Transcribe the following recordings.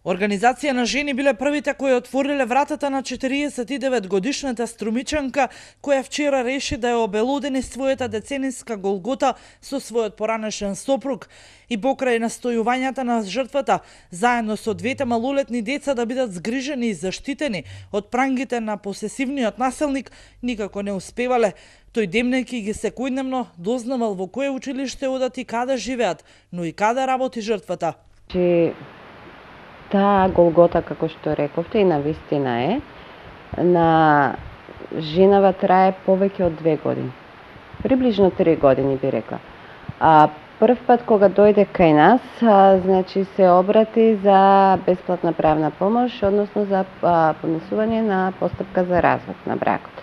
Организација на жени биле првите кои отвориле вратата на 49-годишната струмичанка, која вчера реши да ја обелодени својата децениска голгота со својот поранешен сопруг и покрај настојувањата на жртвата, заедно со двете малолетни деца да бидат згрижени и заштитени од прангите на посесивниот насилник, никако не успевале. Тој демнејќи ги секојдневно дознавал во кое училиште одат и каде живеат, но и каде работи жртвата. Таа голгота, како што рековте, и навистина е, на женава трае повеќе од 2 години. Приближно 3 години би рекла. Прв пат кога дојде кај нас, значи се обрати за бесплатна правна помош, односно за поднесување на постапка за развод на бракот.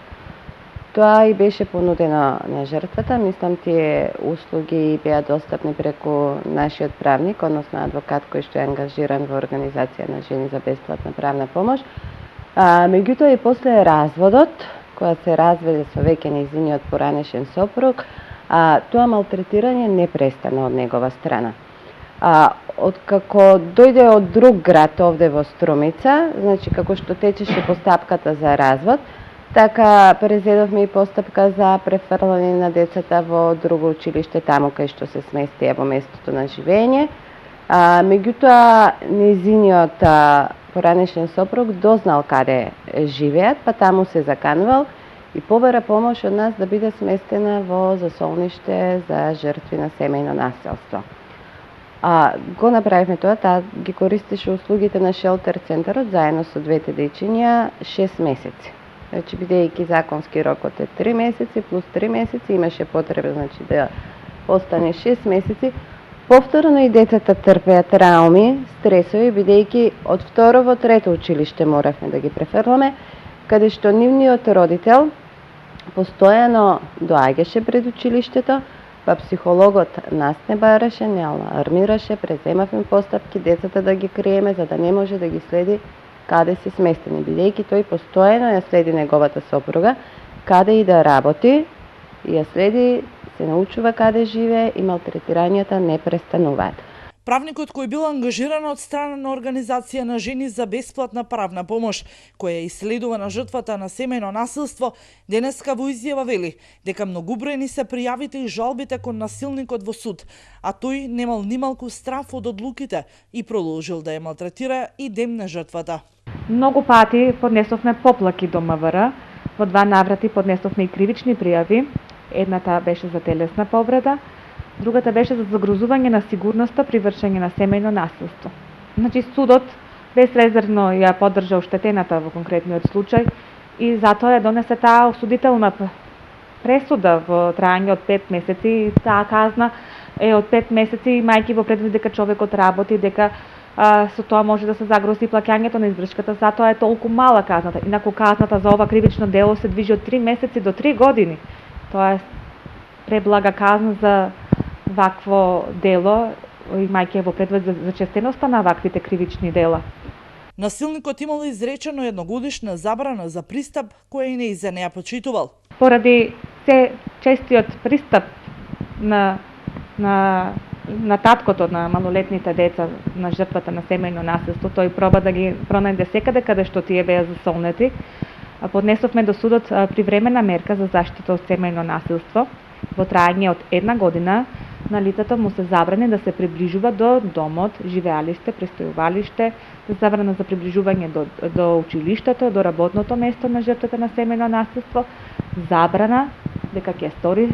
Тоа и беше понудено на жртвата. Мислам, тие услуги беа достапни преку нашиот правник, односно адвокат кој што е ангажиран во Организација на жени за бесплатна правна помош. Меѓутоа и после разводот, кога се разведе со веќе нејзиниот поранешен сопруг, тоа малтретирање не престана од негова страна. Откако дојде од друг град овде во Струмица, значи како што течеше постапката за развод, така презедовме и постапка за префрлање на децата во друго училиште, таму кај што се сместија во местото на живење. Меѓутоа, нејзиниот поранешен сопруг дознал каде живеат, па таму се заканувал и побара помош од нас да биде сместена во засолниште за жртви на семејно насилство. Го направивме тоа, таа ги користеше услугите на шелтер центарот заедно со двете дечиња 6 месеци. Значи, бидејќи законски рокот е 3 месеци плюс 3 месеци, имаше потреба, значи, да остане 6 месеци. Повторно и децата трпеа трауми, стресови, бидејќи од второ во трето училиште моравме да ги префрламе, каде што нивниот родител постојано доаѓаше пред училиштето, па психологот нас не бараше, не алармираше, преземавме постапки децата да ги криеме, за да не може да ги следи каде се сместени, бидејќи тој постојано ја следи неговата сопруга, каде и да работи, и ја следи, се научува каде живее и малтретирањата не престануваат. Правникот кој бил ангажиран од страна на Организација на жени за бесплатна правна помош, која исследува на жртвата на семејно насилство, денеска во изјава вели дека многубројни се пријавите и жалбите кон насилникот во суд, а тој немал нималку страф од одлуките и продолжил да ја малтретира и демне жртвата. Многу пати поднесовме поплаки до МВР, во 2 наврати поднесовме и кривични пријави. Едната беше за телесна повреда, другата беше за загрозување на сигурноста при вршење на семејно насилство. Значи, судот безрезервно ја поддржа оштетената во конкретниот случај и затоа ја донесе таа осудителна пресуда во трајање од 5 месеци. Таа казна е од 5 месеци, имајќи во предвид дека човекот работи, дека со тоа може да се загрози плаќањето на издршката, затоа е толку мала казната. Инаку казната за ова кривично дело се движи од 3 месеци до 3 години. Тоа е преблага казна за вакво дело, имајќи во предвид за честеноста на ваквите кривични дела. Насилникот имал изречено едногодишна забрана за пристап, која и нејзе не ја почитувал. Поради се честиот пристап на таткото на малолетните деца на жртвата на семејно насилство, тој проба да ги пронајде секаде каде што тие беа засолнети. Поднесовме до судот привремена мерка за заштита од семејно насилство. Во трајање од 1 година на лицето му се забрани да се приближува до домот, живеалиште, престојувалиште, забрана за приближување до училиштето, до работното место на жртвата на семејно насилство, забрана дека ќе стори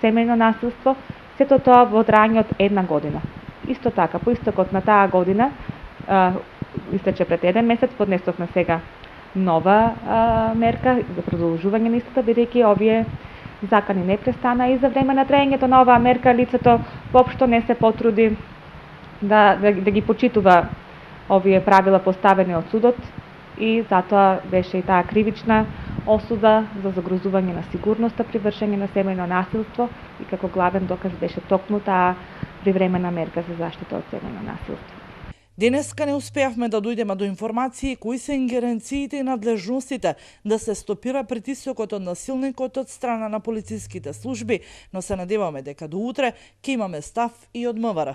семејно насилство, сето тоа во трајање од 1 година. Исто така, по истекот на таа година, истече пред 1 месец, поднесовме сега нова мерка за продолжување на истата, бидејќи овие закани не престана и за време на траењето на оваа мерка лицето воопшто не се потруди да ги почитува овие правила поставени од судот и затоа беше и таа кривична осуда за загрозување на сигурноста при вршење на семејно насилство и како главен доказ беше токму таа привремена мерка за заштита од семејно насилство. Денеска не успеавме да дојдеме до информации кои се ингеренциите и надлежностите да се стопира притисокот од насилникот од страна на полициските служби, но се надеваме дека до утре ќе имаме став и од МВР.